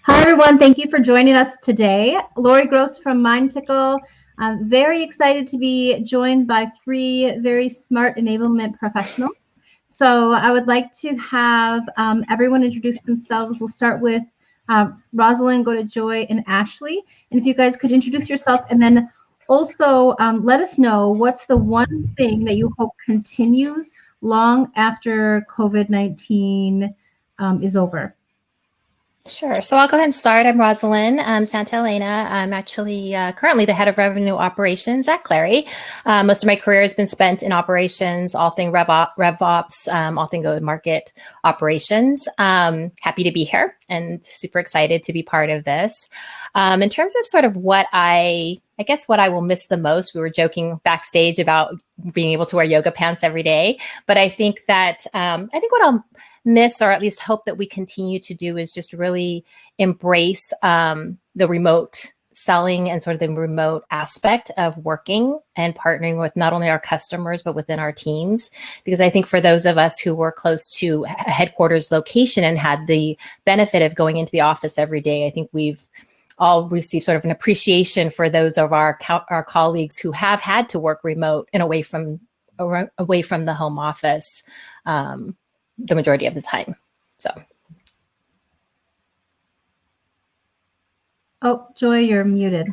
Hi, everyone. Thank you for joining us today. Lori Gross from MindTickle. I'm very excited to be joined by three very smart enablement professionals. So I would like to have everyone introduce themselves. We'll start with Rosalind, go to Joy, and Ashley. And if you guys could introduce yourself, and then also let us know what's the one thing that you hope continues long after COVID-19 is over. Sure. So I'll go ahead and start. I'm Rosalind Santa Elena. I'm actually currently the head of revenue operations at Clari. Most of my career has been spent in operations, all thing RevOps, all thing go-to-market operations. Happy to be here and super excited to be part of this. In terms of sort of what I guess what I will miss the most, we were joking backstage about being able to wear yoga pants every day. But I think that, what I'll miss, or at least hope that we continue to do, is just really embrace the remote selling and sort of the remote aspect of working and partnering with not only our customers, but within our teams. Because I think for those of us who were close to a headquarters location and had the benefit of going into the office every day, I think we've all received sort of an appreciation for those of our colleagues who have had to work remote and away from the home office the majority of the time. So. Oh, Joy, you're muted.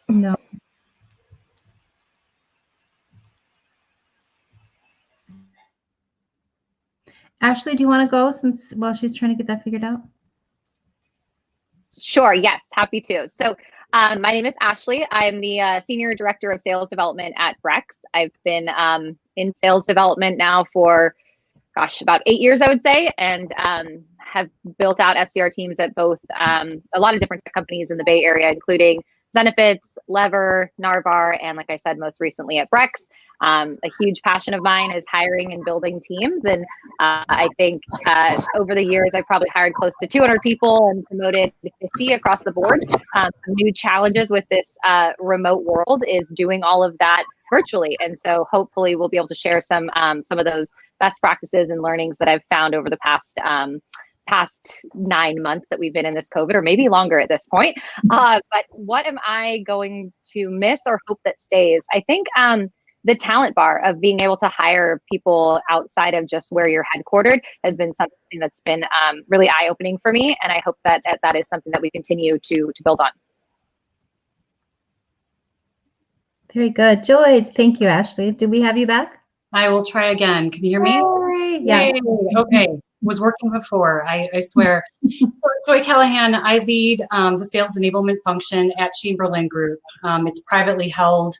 No. Ashley, do you want to go while she's trying to get that figured out? Sure. Yes, happy to. So my name is Ashley. I'm the Senior Director of Sales Development at Brex. I've been in sales development now for, about 8 years, I would say, and have built out SDR teams at both a lot of different companies in the Bay Area, including Zenefits, Lever, Narvar, and like I said, most recently at Brex. A huge passion of mine is hiring and building teams. And I think over the years, I've probably hired close to 200 people and promoted 50 across the board. Some new challenges with this remote world is doing all of that virtually. And so hopefully we'll be able to share some of those best practices and learnings that I've found over the past 9 months that we've been in this COVID, or maybe longer at this point. But what am I going to miss or hope that stays? I think the talent bar of being able to hire people outside of just where you're headquartered has been something that's been really eye-opening for me. And I hope that that is something that we continue to build on. Very good. Joy, thank you, Ashley. Did we have you back? I will try again. Can you hear me? Yeah. Okay. Was working before, I swear. So Joy Callahan, I lead the sales enablement function at Chamberlain Group. It's privately held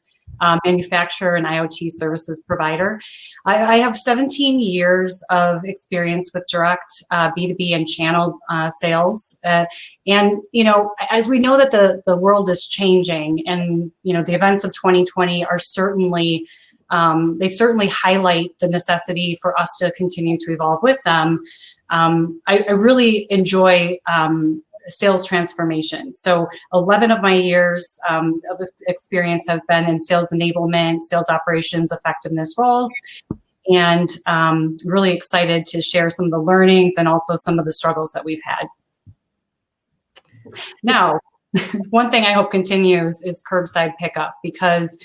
manufacturer and IoT services provider. I have 17 years of experience with direct B2B and channel sales. And, as we know that the world is changing, and, the events of 2020 are certainly they certainly highlight the necessity for us to continue to evolve with them. I really enjoy sales transformation. So 11 of my years of experience have been in sales enablement, sales operations, effectiveness roles, and really excited to share some of the learnings and also some of the struggles that we've had. Now, one thing I hope continues is curbside pickup, because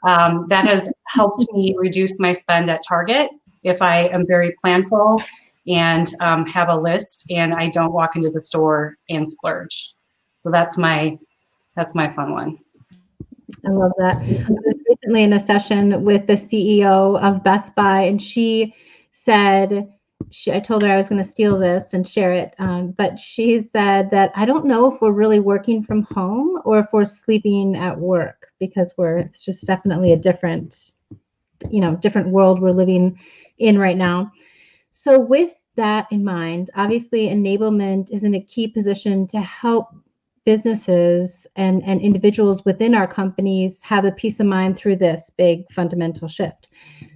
that has helped me reduce my spend at Target if I am very planful and have a list and I don't walk into the store and splurge. So that's my fun one. I love that. I was recently in a session with the CEO of Best Buy, and she said, I told her I was going to steal this and share it, but she said that I don't know if we're really working from home or if we're sleeping at work, because it's just definitely a different world we're living in right now. So with that in mind, obviously enablement is in a key position to help businesses and individuals within our companies have a peace of mind through this big fundamental shift.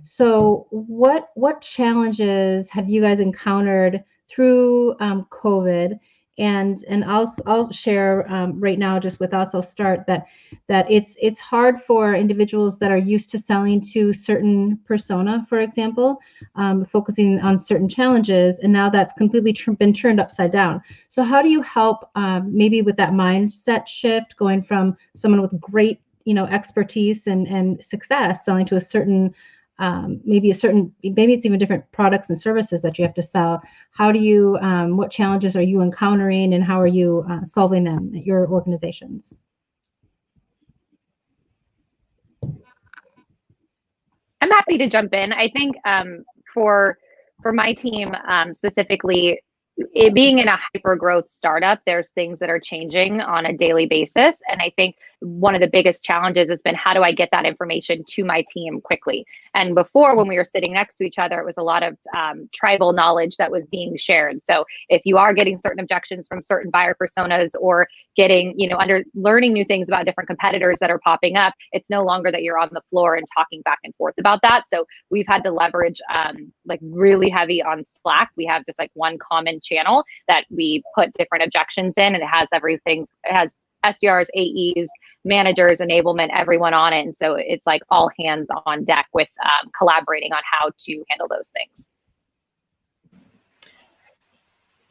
So what challenges have you guys encountered through COVID, And I'll share right now, just with us, I'll start that it's hard for individuals that are used to selling to certain persona, for example, focusing on certain challenges, and now that's completely been turned upside down. So how do you help maybe with that mindset shift, going from someone with great expertise and success selling to a certain maybe it's even different products and services that you have to sell? How do you, what challenges are you encountering, and how are you solving them at your organizations? I'm happy to jump in. I think for my team specifically, it being in a hyper growth startup, there's things that are changing on a daily basis. And I think one of the biggest challenges has been, how do I get that information to my team quickly? And before, when we were sitting next to each other, it was a lot of tribal knowledge that was being shared. So if you are getting certain objections from certain buyer personas, or getting, learning new things about different competitors that are popping up, it's no longer that you're on the floor and talking back and forth about that. So we've had to leverage like really heavy on Slack. We have just like one common channel that we put different objections in, and it has everything. It has SDRs, AEs, managers, enablement, everyone on it. And so it's like all hands on deck with collaborating on how to handle those things.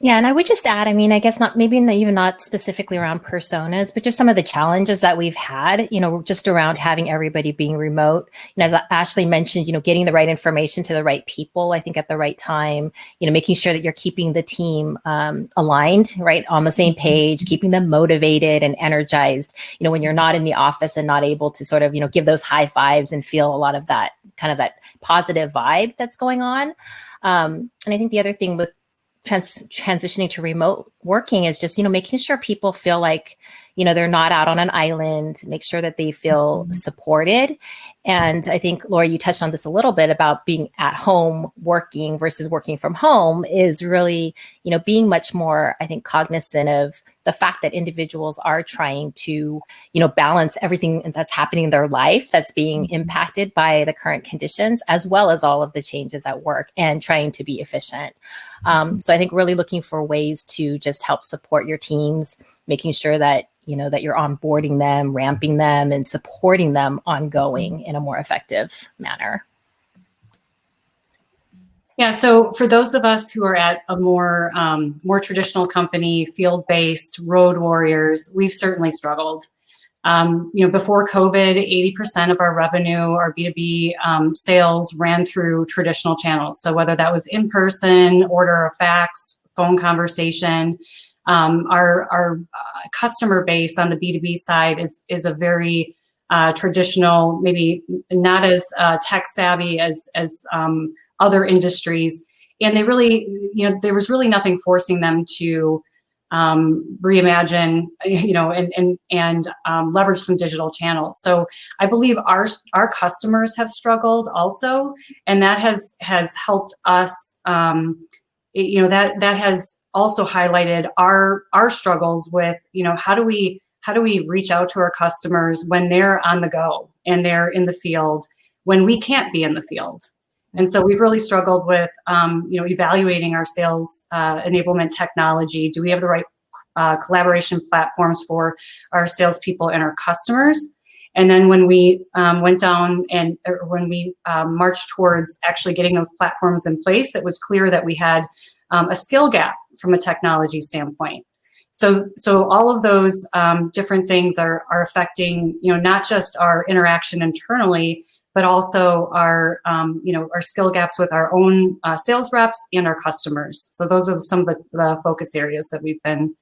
Yeah, and I would just add, I mean, I guess even not specifically around personas, but just some of the challenges that we've had, just around having everybody being remote. As Ashley mentioned, getting the right information to the right people, I think at the right time, making sure that you're keeping the team aligned, right, on the same page, keeping them motivated and energized, when you're not in the office and not able to sort of, give those high fives and feel a lot of that kind of that positive vibe that's going on. And I think the other thing with transitioning to remote working is just, making sure people feel like, they're not out on an island, make sure that they feel supported. And I think, Laura, you touched on this a little bit about being at home working versus working from home is really, being much more, I think, cognizant of the fact that individuals are trying to, balance everything that's happening in their life that's being impacted by the current conditions, as well as all of the changes at work, and trying to be efficient. So I think really looking for ways to just help support your teams, making sure that, that you're onboarding them, ramping them, and supporting them ongoing in a more effective manner. Yeah, so for those of us who are at a more traditional company, field-based, road warriors, we've certainly struggled. Before COVID, 80% of our revenue, our B2B sales, ran through traditional channels. So whether that was in person, order a fax, phone conversation, our customer base on the B2B side is a very traditional, maybe not as tech savvy as other industries. And they really, there was really nothing forcing them to reimagine, and leverage some digital channels. So I believe our customers have struggled also, and that has helped us. That has also highlighted our struggles with, how do we reach out to our customers when they're on the go and they're in the field when we can't be in the field. And so we've really struggled with, evaluating our sales enablement technology. Do we have the right collaboration platforms for our salespeople and our customers? And then when we went down when we marched towards actually getting those platforms in place, it was clear that we had a skill gap from a technology standpoint. So all of those different things are affecting, not just our interaction internally, but also our skill gaps with our own sales reps and our customers. So those are some of the focus areas that we've been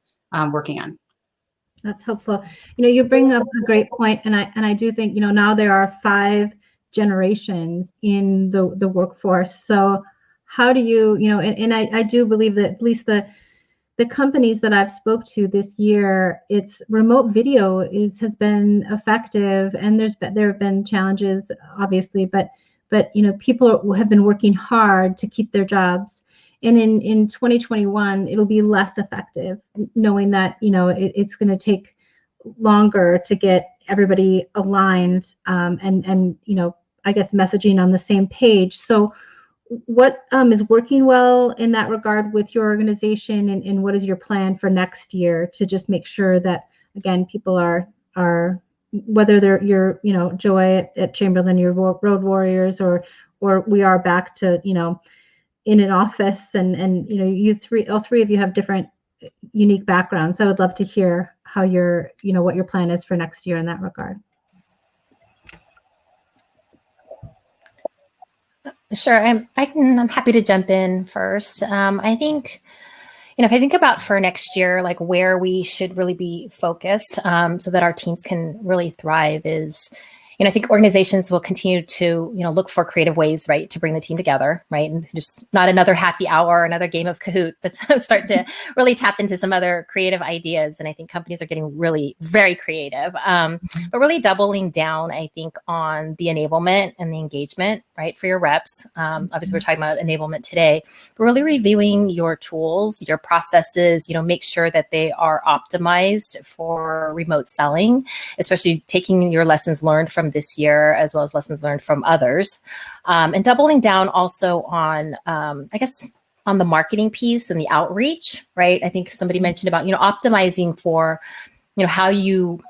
working on. That's helpful. You bring up a great point, and I do think, now there are 5 generations in the workforce. So how do you, and I do believe that at least the companies that I've spoke to this year, it's remote video has been effective, and there have been challenges, obviously, but people have been working hard to keep their jobs. And in 2021, it'll be less effective, knowing that it's going to take longer to get everybody aligned and I guess messaging on the same page. So what is working well in that regard with your organization, and what is your plan for next year to just make sure that, again, people are whether they're your, Joy at Chamberlain, your road warriors, or we are back to, in an office, and all three of you have different unique backgrounds. So I would love to hear how what your plan is for next year in that regard. Sure, I'm happy to jump in first. I think, if I think about for next year, like where we should really be focused, so that our teams can really thrive is, I think organizations will continue to, look for creative ways, right, to bring the team together, right, and just not another happy hour, another game of Kahoot, but start to really tap into some other creative ideas. And I think companies are getting really very creative, but really doubling down, I think, on the enablement and the engagement, right, for your reps. Obviously, we're talking about enablement today, but really reviewing your tools, your processes, make sure that they are optimized for remote selling, especially taking your lessons learned from this year, as well as lessons learned from others, and doubling down also on, I guess, on the marketing piece and the outreach, right? I think somebody mentioned about, optimizing for, how you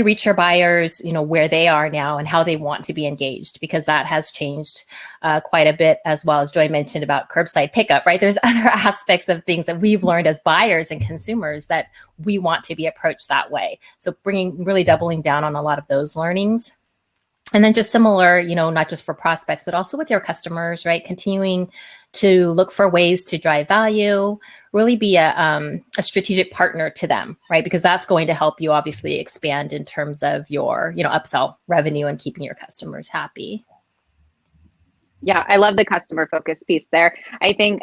reach your buyers, where they are now and how they want to be engaged, because that has changed quite a bit, as well as Joy mentioned about curbside pickup, right? There's other aspects of things that we've learned as buyers and consumers that we want to be approached that way. So really doubling down on a lot of those learnings. And then just similar, not just for prospects, but also with your customers, right? Continuing to look for ways to drive value, really be a strategic partner to them, right? Because that's going to help you obviously expand in terms of your, upsell revenue and keeping your customers happy. Yeah, I love the customer focus piece there. I think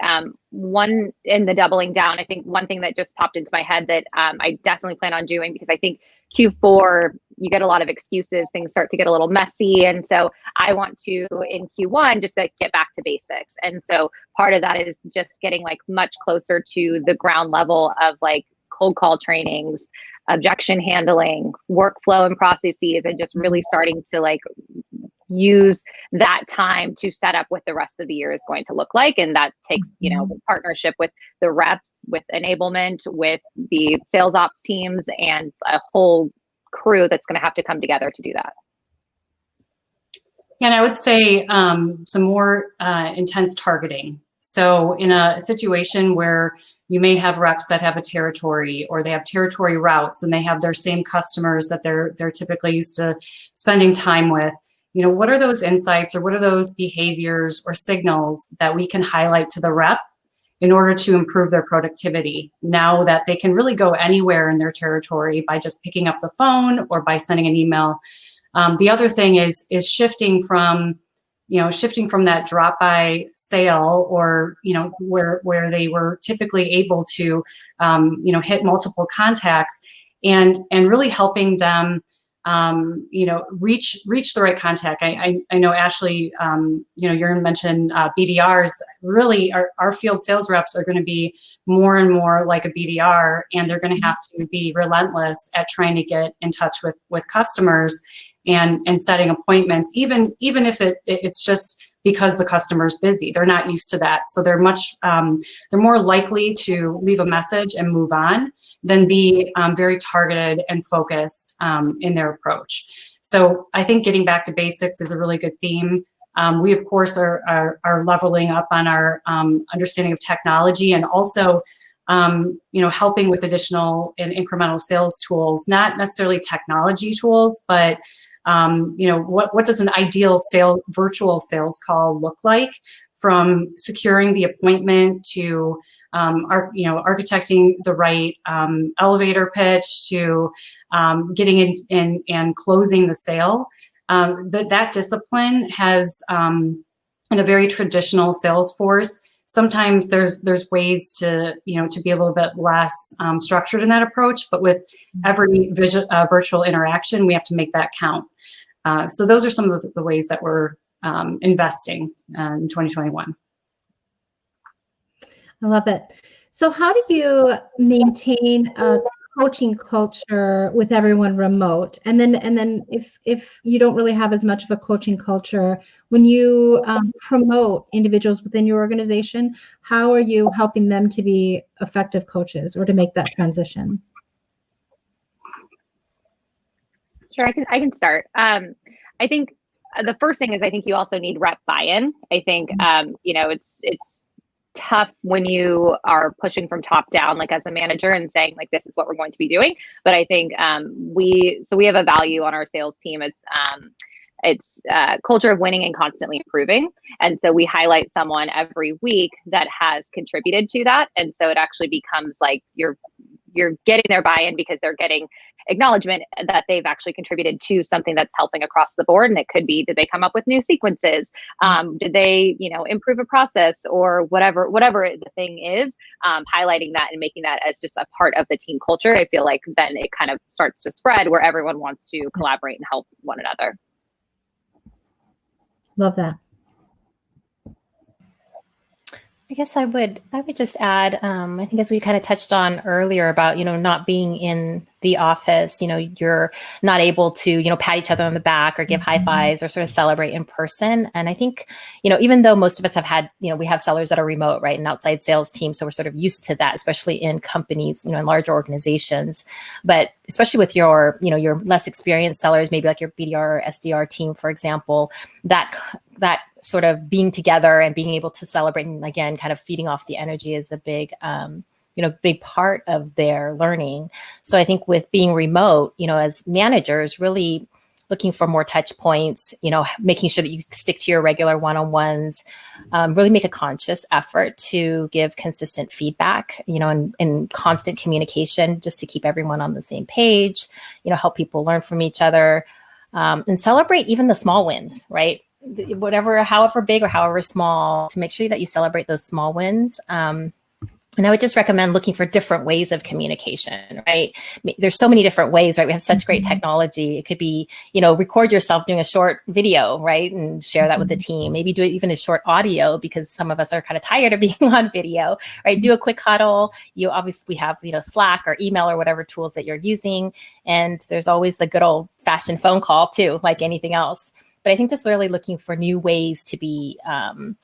one in the doubling down, I think one thing that just popped into my head that I definitely plan on doing, because I think Q4, you get a lot of excuses, things start to get a little messy. And so I want to, in Q1, just like get back to basics. And so part of that is just getting like much closer to the ground level of like cold call trainings, objection handling, workflow and processes, and just really starting to like use that time to set up what the rest of the year is going to look like. And that takes, partnership with the reps, with enablement, with the sales ops teams, and a whole crew that's going to have to come together to do that. And I would say some more intense targeting. So in a situation where you may have reps that have a territory, or they have territory routes, and they have their same customers that they're typically used to spending time with, what are those insights, or what are those behaviors or signals that we can highlight to the rep in order to improve their productivity, now that they can really go anywhere in their territory by just picking up the phone or by sending an email. The other thing is shifting from that drop by sale, or where they were typically able to hit multiple contacts, and really helping them reach the right contact. I know Ashley, you mentioned BDRs. Really, our field sales reps are going to be more and more like a BDR, and they're going to have to be relentless at trying to get in touch with customers and setting appointments, even if it's just because the customer's busy. They're not used to that, so they're more likely to leave a message and move on than be very targeted and focused in their approach. So I think getting back to basics is a really good theme. We of course are leveling up on our understanding of technology, and also helping with additional and incremental sales tools, not necessarily technology tools, but what does an ideal virtual sales call look like, from securing the appointment to architecting the right elevator pitch to getting in and closing the sale. That discipline has, in a very traditional salesforce, sometimes there's ways to be a little bit less structured in that approach, but with every virtual interaction, we have to make that count. So those are some of the ways that we're investing in 2021. I love it. So how do you maintain a coaching culture with everyone remote, and then if you don't really have as much of a coaching culture, when you promote individuals within your organization, how are you helping them to be effective coaches or to make that transition? Sure, I can start. I think the first thing is I think you also need rep buy-in. I think it's tough when you are pushing from top down, like as a manager, and saying like this is what we're going to be doing. But I think we have a value on our sales team. It's culture of winning and constantly improving. And so we highlight someone every week that has contributed to that. And so it actually becomes like you're getting their buy-in because they're getting acknowledgement that they've actually contributed to something that's helping across the board. And it could be, did they come up with new sequences? Did they, improve a process or whatever the thing is, highlighting that and making that as just a part of the team culture. I feel like then it kind of starts to spread where everyone wants to collaborate and help one another. Love that. I guess I would just add, I think as we kind of touched on earlier about, not being in the office, you're not able to, pat each other on the back or give high fives or sort of celebrate in person. And I think, even though most of us have had, we have sellers that are remote, right, and outside sales teams. So we're sort of used to that, especially in companies, in larger organizations. But especially with your, your less experienced sellers, maybe like your BDR or SDR team, for example, that sort of being together and being able to celebrate and again, kind of feeding off the energy is a big, big part of their learning. So I think with being remote, as managers, really looking for more touch points, making sure that you stick to your regular one-on-ones, really make a conscious effort to give consistent feedback, and constant communication just to keep everyone on the same page, help people learn from each other, and celebrate even the small wins, right? However big or however small, to make sure that you celebrate those small wins. And I would just recommend looking for different ways of communication, right? There's so many different ways, right? We have such great technology. It could be, record yourself doing a short video, right? And share that with the team. Maybe do it even as short audio because some of us are kind of tired of being on video, right? Do a quick huddle. You obviously have, Slack or email or whatever tools that you're using. And there's always the good old fashioned phone call too, like anything else. But I think just really looking for new ways to be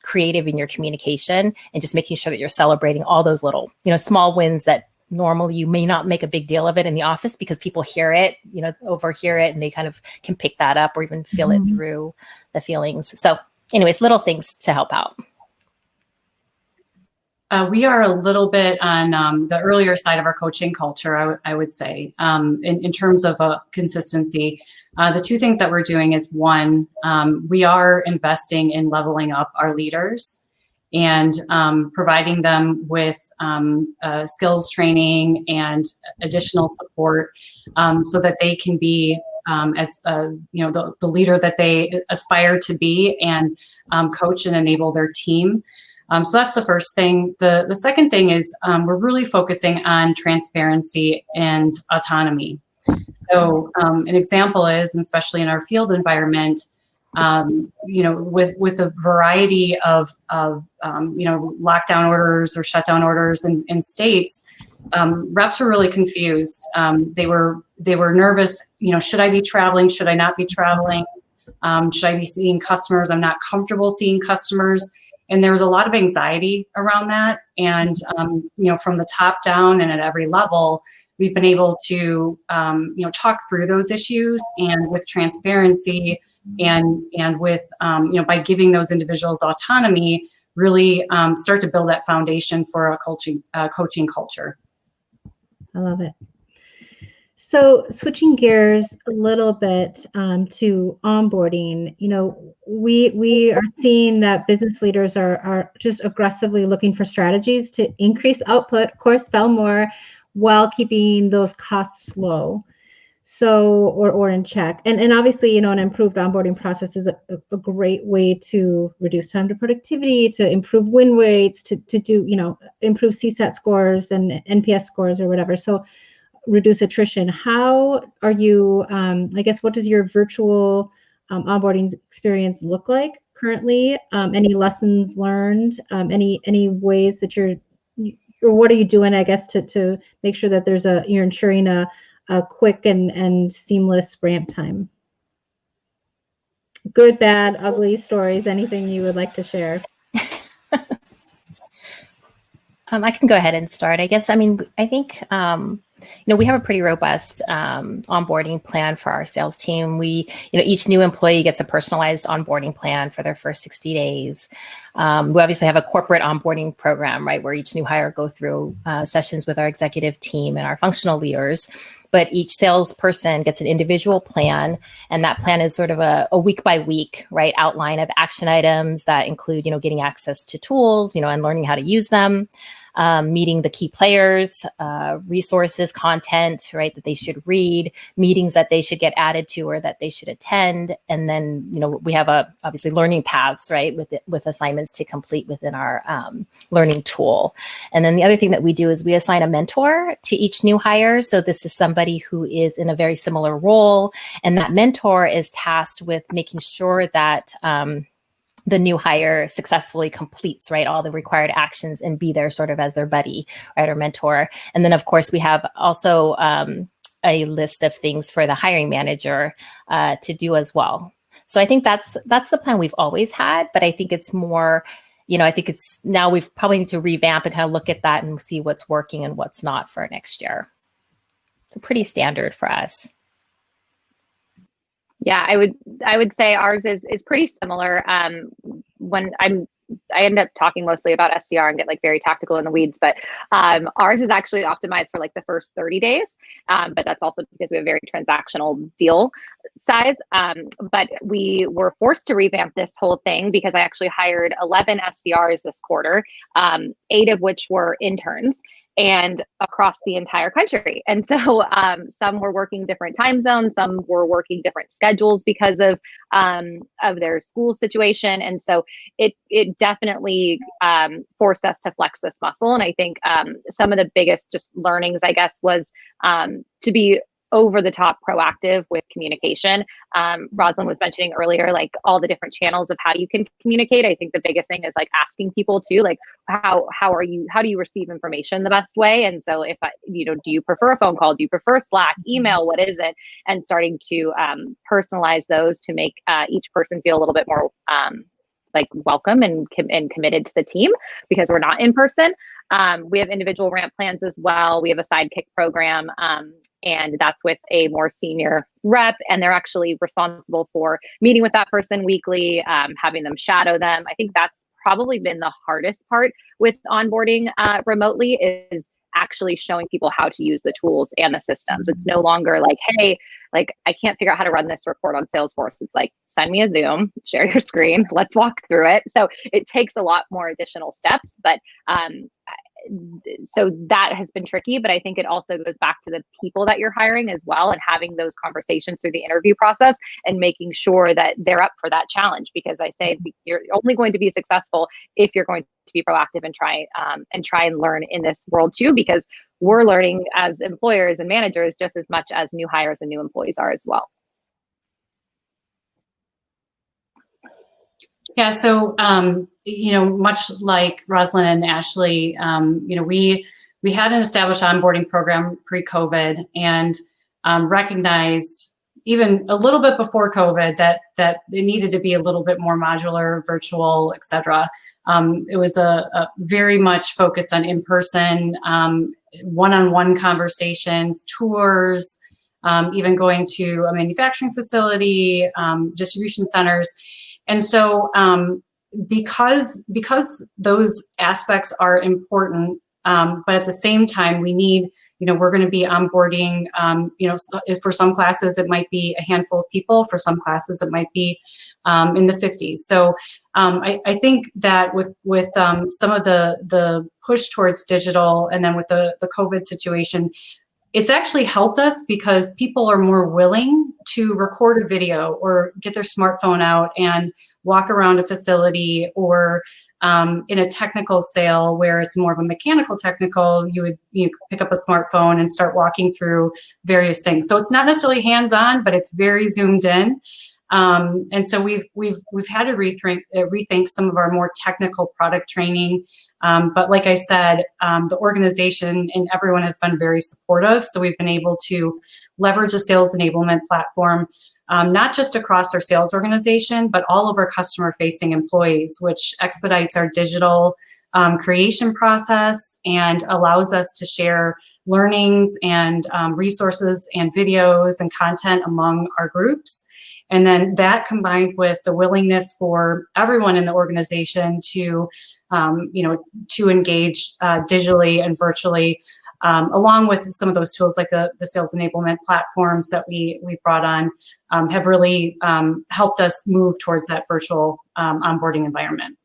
creative in your communication and just making sure that you're celebrating all those little, small wins that normally you may not make a big deal of it in the office because people hear it, overhear it, and they kind of can pick that up or even feel it through the feelings. So anyways, little things to help out. We are a little bit on the earlier side of our coaching culture, I would say, in terms of consistency. The two things that we're doing is one, we are investing in leveling up our leaders and providing them with skills training and additional support so that they can be the leader that they aspire to be and coach and enable their team. So that's the first thing. The second thing is we're really focusing on transparency and autonomy. So an example is, and especially in our field environment, with a variety of lockdown orders or shutdown orders in states, reps were really confused. They were nervous. Should I be traveling? Should I not be traveling? Should I be seeing customers? I'm not comfortable seeing customers. And there was a lot of anxiety around that. And, from the top down and at every level, we've been able to, talk through those issues and with transparency and with, by giving those individuals autonomy, really start to build that foundation for a coaching culture. I love it. So switching gears a little bit to onboarding, we are seeing that business leaders are just aggressively looking for strategies to increase output, of course, sell more while keeping those costs low. So, or in check. And obviously, an improved onboarding process is a great way to reduce time to productivity, to improve win rates, to do, improve CSAT scores and NPS scores or whatever. So reduce attrition. How are you, what does your virtual onboarding experience look like currently? Any lessons learned? Any ways that you're what are you doing, I guess, to make sure that you're ensuring a quick and seamless ramp time? Good, bad, ugly stories, anything you would like to share? I can go ahead and start. I guess, I think, we have a pretty robust onboarding plan for our sales team. Each new employee gets a personalized onboarding plan for their first 60 days. We obviously have a corporate onboarding program, right, where each new hire go through sessions with our executive team and our functional leaders. But each salesperson gets an individual plan, and that plan is sort of a week by week, right, outline of action items that include, getting access to tools, and learning how to use them, meeting the key players, resources, content, right, that they should read, meetings that they should get added to or that they should attend. And then, we have obviously learning paths, right, with assignments to complete within our learning tool. And then the other thing that we do is we assign a mentor to each new hire. So this is somebody who is in a very similar role, and that mentor is tasked with making sure that the new hire successfully completes, right, all the required actions and be there sort of as their buddy, right, or mentor. And then, of course, we have also a list of things for the hiring manager to do as well. So I think that's the plan we've always had, but I think it's more, I think it's now we've probably need to revamp and kind of look at that and see what's working and what's not for next year. So pretty standard for us. Yeah, I would say ours is pretty similar. When I end up talking mostly about SDR and get like very tactical in the weeds, but ours is actually optimized for like the first 30 days. But that's also because we have very transactional deal size. But we were forced to revamp this whole thing because I actually hired 11 SDRs this quarter, 8 of which were interns, and across the entire country. And so some were working different time zones, some were working different schedules because of their school situation. And so it definitely forced us to flex this muscle. And I think some of the biggest just learnings, I guess, was to be over the top proactive with communication. Rosalind was mentioning earlier, like all the different channels of how you can communicate. I think the biggest thing is like asking people too, like how do you receive information the best way? And so if do you prefer a phone call? Do you prefer Slack, email? What is it? And starting to personalize those to make each person feel a little bit more like welcome and committed to the team, because we're not in person. We have individual ramp plans as well. We have a sidekick program, and that's with a more senior rep, and they're actually responsible for meeting with that person weekly, having them shadow them. I think that's probably been the hardest part with onboarding remotely, is actually showing people how to use the tools and the systems. It's no longer like, hey, like I can't figure out how to run this report on Salesforce. It's like, send me a Zoom, share your screen, let's walk through it. So it takes a lot more additional steps, but so that has been tricky, but I think it also goes back to the people that you're hiring as well, and having those conversations through the interview process and making sure that they're up for that challenge. Because I say you're only going to be successful if you're going to be proactive and try and learn in this world too, because we're learning as employers and managers just as much as new hires and new employees are as well. Yeah, so much like Rosalind and Ashley, we had an established onboarding program pre-COVID, and recognized even a little bit before COVID that it needed to be a little bit more modular, virtual, et cetera. It was a very much focused on in-person, one-on-one conversations, tours, even going to a manufacturing facility, distribution centers. And so because those aspects are important, but at the same time, we need, we're going to be onboarding, for some classes, it might be a handful of people. For some classes, it might be in the 50s. So I think that with some of the push towards digital, and then with the COVID situation, it's actually helped us because people are more willing to record a video or get their smartphone out and walk around a facility, or in a technical sale where it's more of a mechanical technical, you pick up a smartphone and start walking through various things. So it's not necessarily hands-on, but it's very zoomed in. And so we've had to rethink some of our more technical product training. But like I said, the organization and everyone has been very supportive. So we've been able to leverage a sales enablement platform, not just across our sales organization, but all of our customer-facing employees, which expedites our digital creation process and allows us to share learnings and resources and videos and content among our groups. And then that combined with the willingness for everyone in the organization to, to engage digitally and virtually, along with some of those tools like the sales enablement platforms that we've brought on, have really helped us move towards that virtual onboarding environment.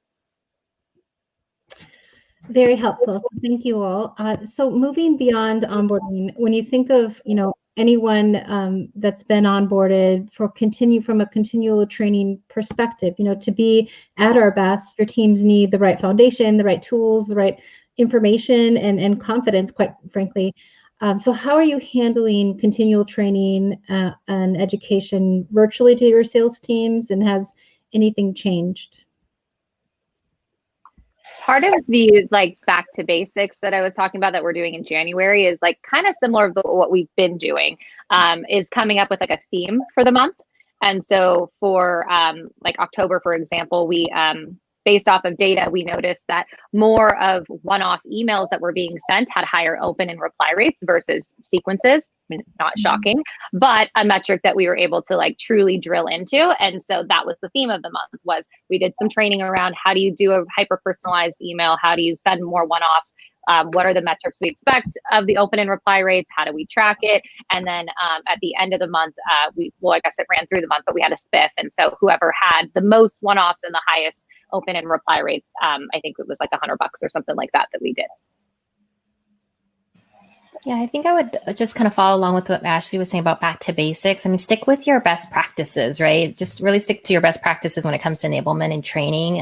Very helpful. So thank you all. So moving beyond onboarding, when you think of, anyone that's been onboarded from a continual training perspective, to be at our best, your teams need the right foundation, the right tools, the right information and confidence, quite frankly. So how are you handling continual training and education virtually to your sales teams, and has anything changed? Part of the back to basics that I was talking about that we're doing in January is kind of similar to what we've been doing, is coming up with a theme for the month. And so for October, for example, we based off of data, we noticed that more of one-off emails that were being sent had higher open and reply rates versus sequences. Not shocking, but a metric that we were able to truly drill into. And so that was the theme of the month. Was we did some training around how do you do a hyper-personalized email? How do you send more one-offs? What are the metrics we expect of the open and reply rates? How do we track it? And then at the end of the month, I guess it ran through the month, but we had a spiff. And so whoever had the most one-offs and the highest open and reply rates, I think it was $100 or something like that we did. Yeah, I think I would just kind of follow along with what Ashley was saying about back to basics. I mean, stick with your best practices, right? Just really stick to your best practices when it comes to enablement and training,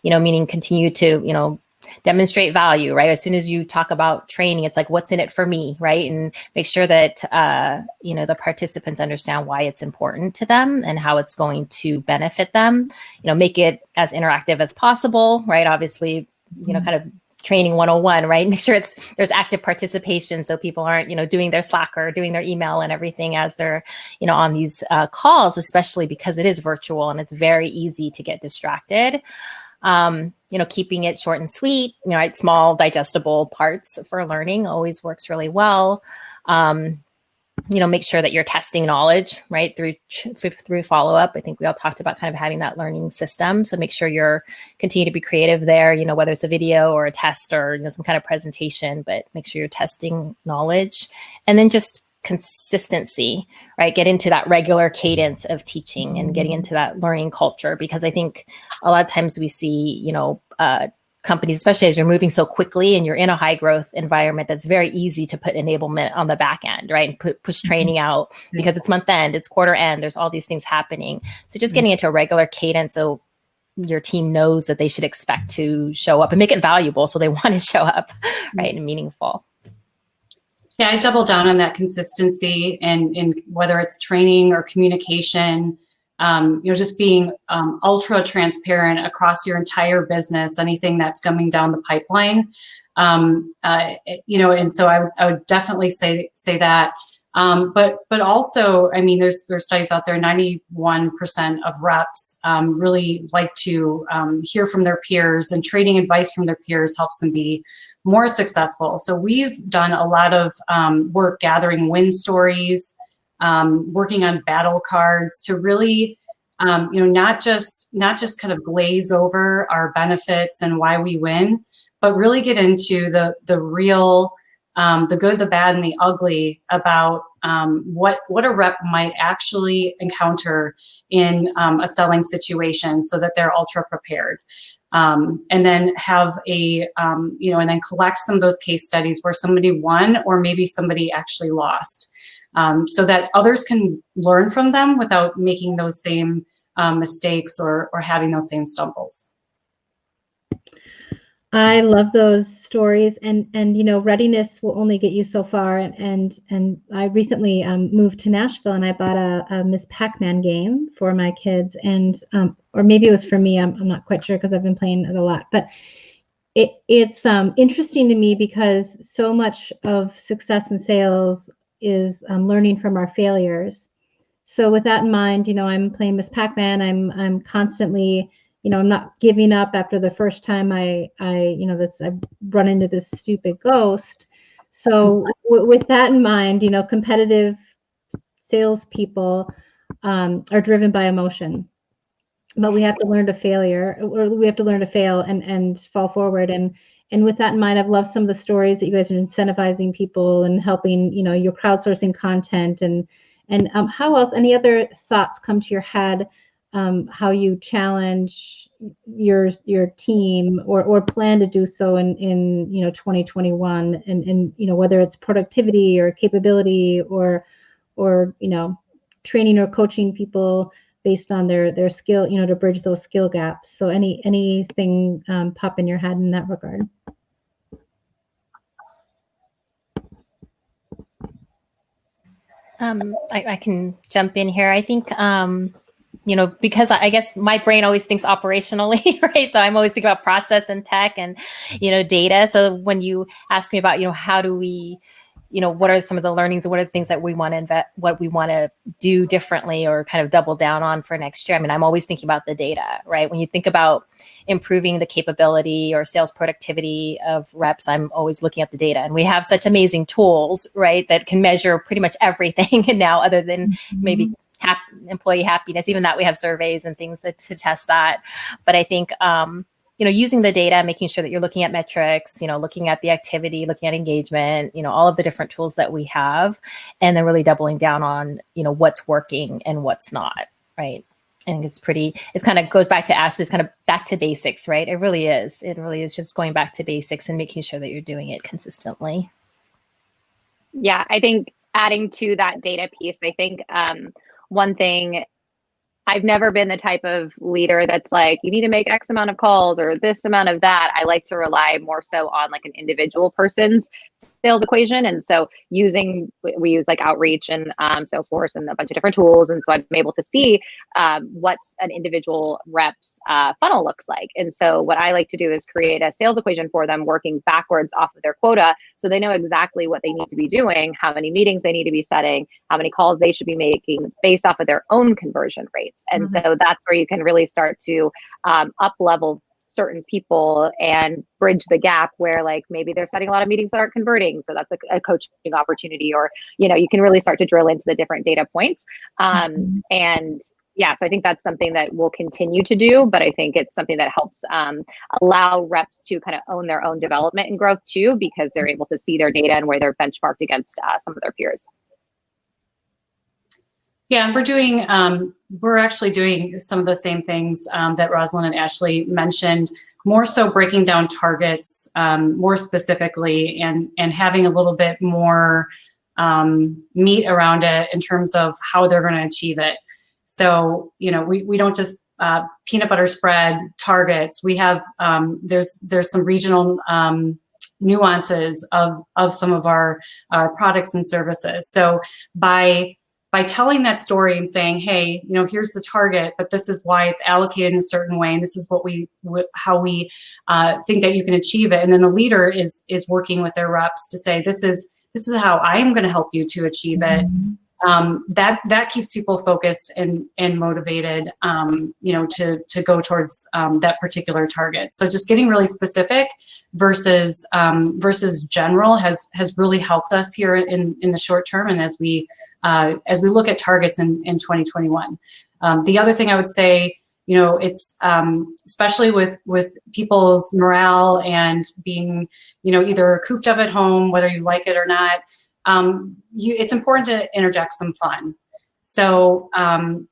meaning continue to, demonstrate value, right? As soon as you talk about training, it's what's in it for me, right? And make sure that, the participants understand why it's important to them and how it's going to benefit them. Make it as interactive as possible, right? Obviously, kind of training 101, right? Make sure there's active participation so people aren't, doing their Slack or doing their email and everything as they're, on these calls, especially because it is virtual and it's very easy to get distracted. Keeping it short and sweet, right? Small digestible parts for learning always works really well. Make sure that you're testing knowledge, right? Through follow-up. I think we all talked about kind of having that learning system. So make sure you're continue to be creative there, whether it's a video or a test or, some kind of presentation, but make sure you're testing knowledge. And then just consistency, right? Get into that regular cadence of teaching and getting into that learning culture, because I think a lot of times we see, companies, especially as you're moving so quickly and you're in a high growth environment, that's very easy to put enablement on the back end, right? And push training out because it's month end, it's quarter end, there's all these things happening. So just getting into a regular cadence so your team knows that they should expect to show up and make it valuable so they want to show up, right? And meaningful. Yeah, I double down on that consistency and whether it's training or communication, just being ultra transparent across your entire business, anything that's coming down the pipeline. And so I would definitely say that. But also, I mean, there's studies out there, 91% of reps really like to hear from their peers, and trading advice from their peers helps them be more successful. So we've done a lot of work gathering win stories, working on battle cards to really, not just kind of glaze over our benefits and why we win, but really get into the real, the good, the bad, and the ugly about what a rep might actually encounter in a selling situation, so that they're ultra prepared. And then have and then collect some of those case studies where somebody won or maybe somebody actually lost, so that others can learn from them without making those same mistakes or having those same stumbles. I love those stories, and readiness will only get you so far. And I recently moved to Nashville, and I bought a Miss Pac-Man game for my kids, and or maybe it was for me. I'm not quite sure because I've been playing it a lot. But it's interesting to me because so much of success in sales is learning from our failures. So with that in mind, I'm playing Miss Pac-Man. I'm constantly, I'm not giving up after the first time I run into this stupid ghost. So with that in mind, competitive salespeople are driven by emotion, but we have to learn to fail and fall forward. And with that in mind, I've loved some of the stories that you guys are incentivizing people and helping, you're crowdsourcing content and how else, any other thoughts come to your head, how you challenge your team or plan to do so in 2021 and whether it's productivity or capability or training or coaching people based on their skill, to bridge those skill gaps. So anything pop in your head in that regard? I can jump in here. I think, because I guess my brain always thinks operationally, right? So I'm always thinking about process and tech and, data. So when you ask me about, how do we, what are some of the learnings and what are the things that we want to what we want to do differently or kind of double down on for next year? I mean, I'm always thinking about the data, right? When you think about improving the capability or sales productivity of reps, I'm always looking at the data. And we have such amazing tools, right, that can measure pretty much everything now other than maybe employee happiness. Even that we have surveys and things to test that. But I think, using the data, making sure that you're looking at metrics, looking at the activity, looking at engagement, all of the different tools that we have, and then really doubling down on, what's working and what's not, right? And it kind of goes back to Ashley's kind of back to basics, right? It really is. It really is just going back to basics and making sure that you're doing it consistently. Yeah, I think adding to that data piece, I think one thing, I've never been the type of leader that's like, you need to make X amount of calls or this amount of that. I like to rely more so on like an individual person's sales equation. And so we use like outreach and Salesforce and a bunch of different tools. And so I'm able to see what an individual rep's funnel looks like. And so what I like to do is create a sales equation for them working backwards off of their quota. So they know exactly what they need to be doing, how many meetings they need to be setting, how many calls they should be making based off of their own conversion rates. And so that's where you can really start to up level certain people and bridge the gap where like maybe they're setting a lot of meetings that aren't converting. So that's a coaching opportunity, or, you can really start to drill into the different data points. And yeah, so I think that's something that we'll continue to do, but I think it's something that helps allow reps to kind of own their own development and growth too, because they're able to see their data and where they're benchmarked against some of their peers. Yeah, and we're actually doing some of the same things that Rosalind and Ashley mentioned, more so breaking down targets more specifically and having a little bit more meat around it in terms of how they're going to achieve it. So, we don't just peanut butter spread targets. We have, there's some regional nuances of some of our products and services. So by telling that story and saying, hey, here's the target, but this is why it's allocated in a certain way, and this is how we think that you can achieve it. And then the leader is working with their reps to say, this is how I am going to help you to achieve it. That keeps people focused and motivated, to go towards that particular target. So just getting really specific versus general has really helped us here in the short term, and as we look at targets in 2021. The other thing I would say, it's especially with people's morale and being either cooped up at home, whether you like it or not. It's important to interject some fun. So,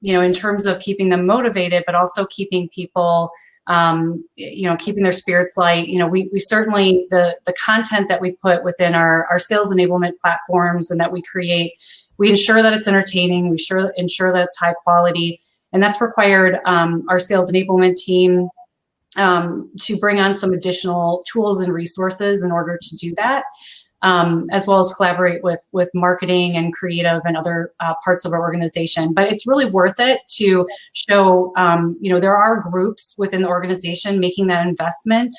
in terms of keeping them motivated, but also keeping people, keeping their spirits light. We certainly, the content that we put within our sales enablement platforms and that we create, we ensure that it's entertaining, we ensure that it's high quality, and that's required our sales enablement team to bring on some additional tools and resources in order to do that, as well as collaborate with marketing and creative and other parts of our organization. But it's really worth it to show, there are groups within the organization making that investment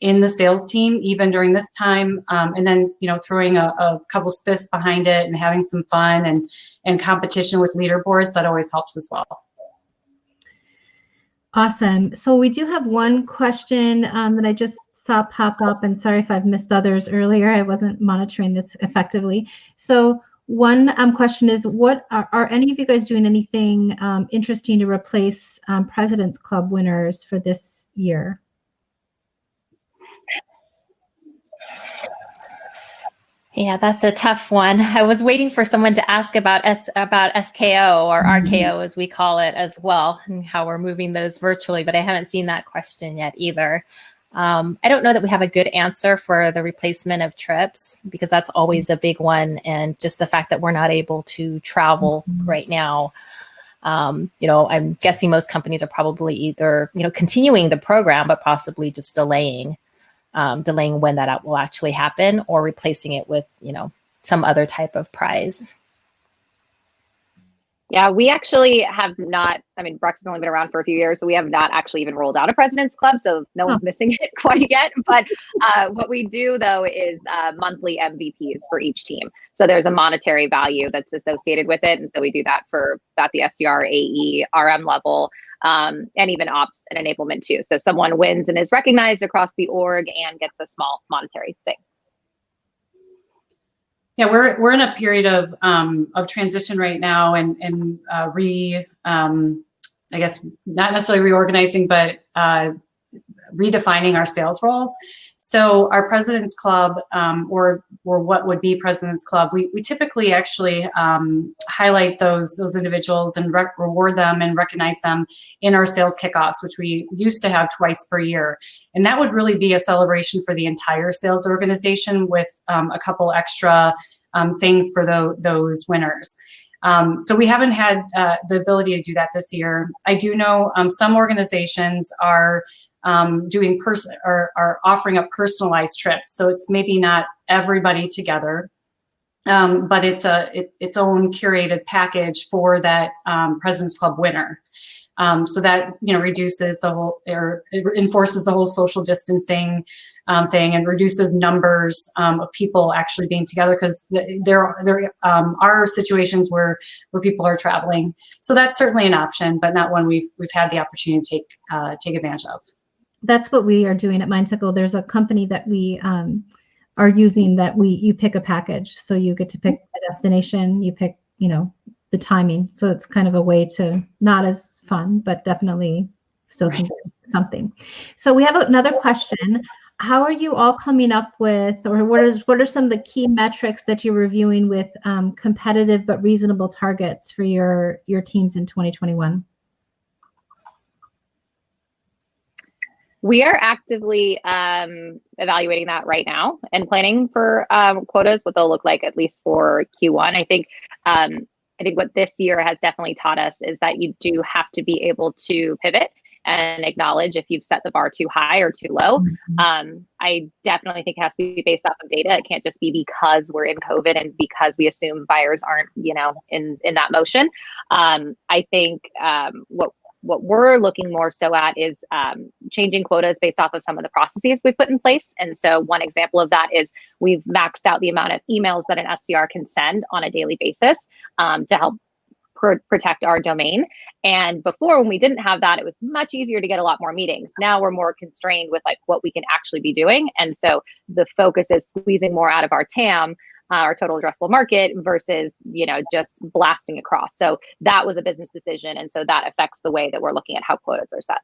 in the sales team, even during this time, and then, throwing a couple spiffs behind it and having some fun and competition with leaderboards, that always helps as well. Awesome. So we do have one question that I just saw pop up, and sorry if I've missed others earlier. I wasn't monitoring this effectively. So one question is, what are any of you guys doing anything interesting to replace President's Club winners for this year? Yeah, that's a tough one. I was waiting for someone to ask about SKO or RKO, as we call it, as well, and how we're moving those virtually, but I haven't seen that question yet either. I don't know that we have a good answer for the replacement of trips, because that's always a big one, and just the fact that we're not able to travel right now. I'm guessing most companies are probably either, continuing the program, but possibly just delaying when that will actually happen, or replacing it with, some other type of prize. Yeah, we actually have not, Brex has only been around for a few years, so we have not actually even rolled out a President's Club, so no one's missing it quite yet. But what we do, though, is monthly MVPs for each team. So there's a monetary value that's associated with it. And so we do that for at the SDR, AE, RM level, and even ops and enablement too. So someone wins and is recognized across the org and gets a small monetary thing. Yeah, we're in a period of transition right now, and I guess not necessarily reorganizing, but redefining our sales roles. So our President's Club, or what would be President's Club, we typically actually highlight those individuals and reward them and recognize them in our sales kickoffs, which we used to have twice per year. And that would really be a celebration for the entire sales organization with a couple extra things for those winners. So we haven't had the ability to do that this year. I do know some organizations are are offering a personalized trip. So it's maybe not everybody together, but it's its own curated package for that President's Club winner. So that reduces the whole, or it enforces the whole social distancing thing, and reduces numbers of people actually being together, because there are situations where people are traveling. So that's certainly an option, but not one we've had the opportunity to take advantage of. That's what we are doing at MindTickle. There's a company that we are using that you pick a package. So you get to pick a destination, you pick, the timing. So it's kind of a way to, not as fun, but definitely still can do something. So we have another question. How are you all coming up with, or what are some of the key metrics that you're reviewing with competitive but reasonable targets for your teams in 2021? We are actively evaluating that right now and planning for quotas, what they'll look like at least for Q1. I think what this year has definitely taught us is that you do have to be able to pivot and acknowledge if you've set the bar too high or too low. I definitely think it has to be based off of data. It can't just be because we're in COVID and because we assume buyers aren't, in that motion. I think what we're looking more so at is changing quotas based off of some of the processes we've put in place. And so one example of that is we've maxed out the amount of emails that an SDR can send on a daily basis to help protect our domain. And before, when we didn't have that, it was much easier to get a lot more meetings. Now we're more constrained with what we can actually be doing. And so the focus is squeezing more out of our TAM, our total addressable market, versus, just blasting across. So that was a business decision. And so that affects the way that we're looking at how quotas are set.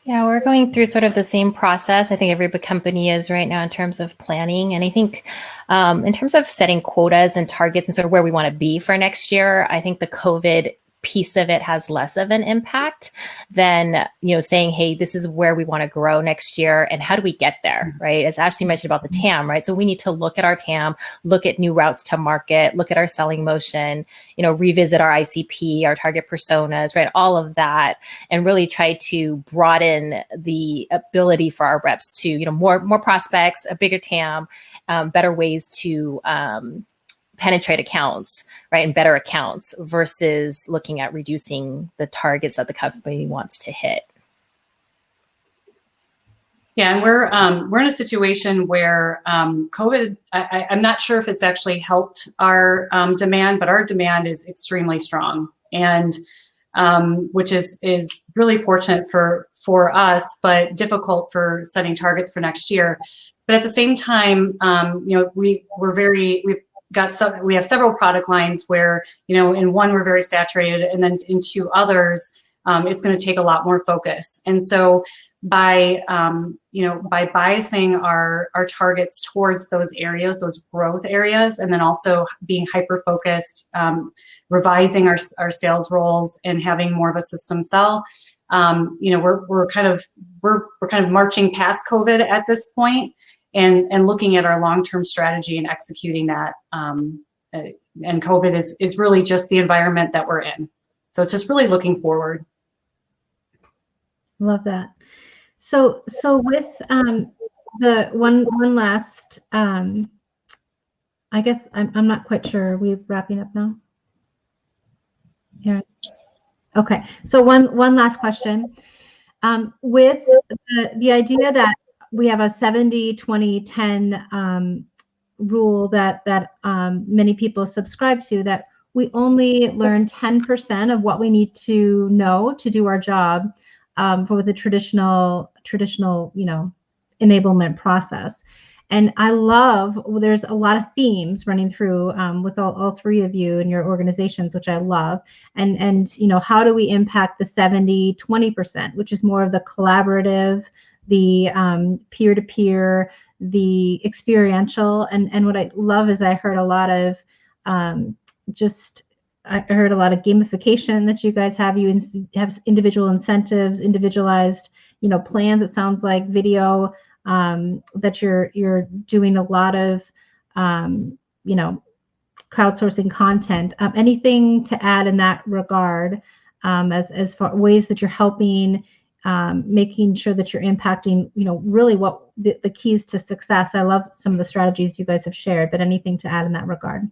Yeah, we're going through sort of the same process. I think every company is right now in terms of planning. And I think in terms of setting quotas and targets and sort of where we want to be for next year, I think the COVID piece of it has less of an impact than, saying, hey, this is where we want to grow next year. And how do we get there, right? As Ashley mentioned about the TAM, right? So we need to look at our TAM, look at new routes to market, look at our selling motion, revisit our ICP, our target personas, right? All of that, and really try to broaden the ability for our reps to, more prospects, a bigger TAM, better ways to penetrate accounts, right? And better accounts versus looking at reducing the targets that the company wants to hit. Yeah, and we're in a situation where COVID, I'm not sure if it's actually helped our demand, but our demand is extremely strong, and which is really fortunate for us, but difficult for setting targets for next year. But at the same time, we have several product lines where, in one we're very saturated, and then in two others, it's going to take a lot more focus. And so by biasing our targets towards those areas, those growth areas, and then also being hyper focused, revising our sales roles and having more of a system sell, we're kind of marching past COVID at this point. And looking at our long-term strategy and executing that, and COVID is really just the environment that we're in. So it's just really looking forward. Love that. So with the one last, I guess I'm not quite sure. Are we wrapping up now? Yeah. Okay. So one last question. With the idea that we have a 70-20-10 rule that many people subscribe to, that we only learn 10% of what we need to know to do our job for the traditional enablement process. And I love, there's a lot of themes running through with all three of you and your organizations, which I love. And how do we impact the 70-20%, which is more of the collaborative, the peer-to-peer, the experiential, and what I love is I heard a lot of gamification that you guys have. You have individual incentives, individualized plans. It sounds like video, that you're doing a lot of crowdsourcing content. Anything to add in that regard, as far ways that you're helping, making sure that you're impacting, really what the keys to success. I love some of the strategies you guys have shared, but anything to add in that regard?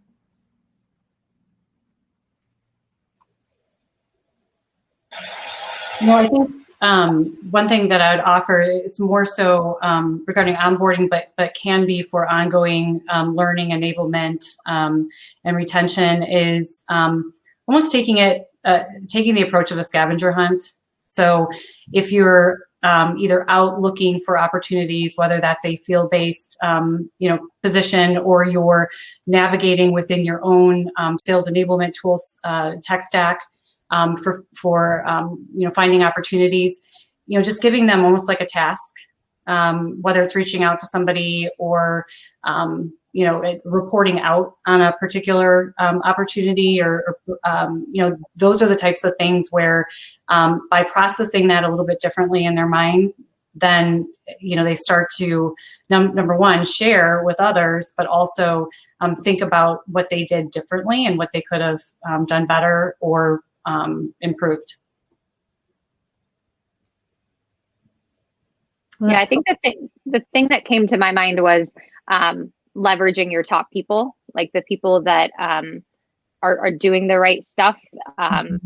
I think one thing that I would offer, it's more so regarding onboarding, but can be for ongoing learning, enablement, and retention, is almost taking the approach of a scavenger hunt. So if you're either out looking for opportunities, whether that's a field-based position, or you're navigating within your own sales enablement tools tech stack for finding opportunities, just giving them almost like a task, whether it's reaching out to somebody or reporting out on a particular opportunity, or those are the types of things where by processing that a little bit differently in their mind, then they start to number one, share with others, but also think about what they did differently and what they could have done better or improved. Yeah, I think the thing that came to my mind was leveraging your top people, like the people that are doing the right stuff. I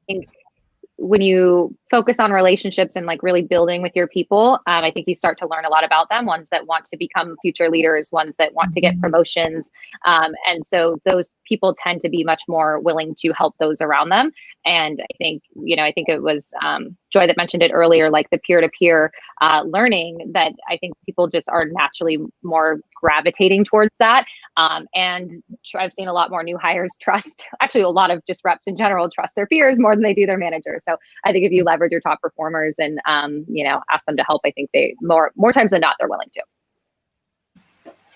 think when you focus on relationships and like really building with your people, I think you start to learn a lot about them, ones that want to become future leaders, ones that want to get promotions. And so those people tend to be much more willing to help those around them. And I think it was Joy that mentioned it earlier, like the peer-to-peer learning, that I think people just are naturally more gravitating towards that. And I've seen a lot more new hires actually a lot of just reps in general trust their peers more than they do their managers. So I think if you leverage your top performers and, ask them to help, I think they more times than not, they're willing to.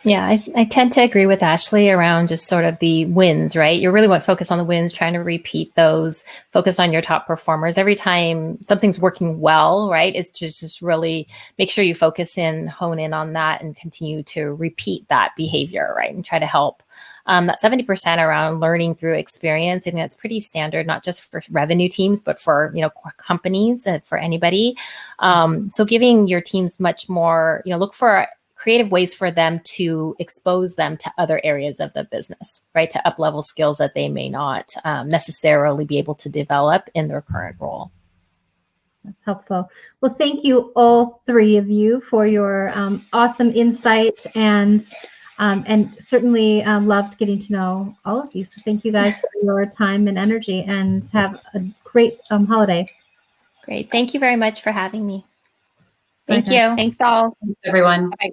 Yeah, I tend to agree with Ashley around just sort of the wins, right? You really want to focus on the wins, trying to repeat those, focus on your top performers. Every time something's working well, right, is to just really make sure you focus in, hone in on that and continue to repeat that behavior, right? And try to help. That 70% around learning through experience, I think that's pretty standard, not just for revenue teams, but for, companies and for anybody. So giving your teams much more, look for creative ways for them to expose them to other areas of the business, right? To up-level skills that they may not necessarily be able to develop in their current role. That's helpful. Well, thank you all three of you for your awesome insight and certainly loved getting to know all of you. So thank you guys for your time and energy, and have a great holiday. Great. Thank you very much for having me. Thank you. Thanks all. Thanks, everyone. Bye.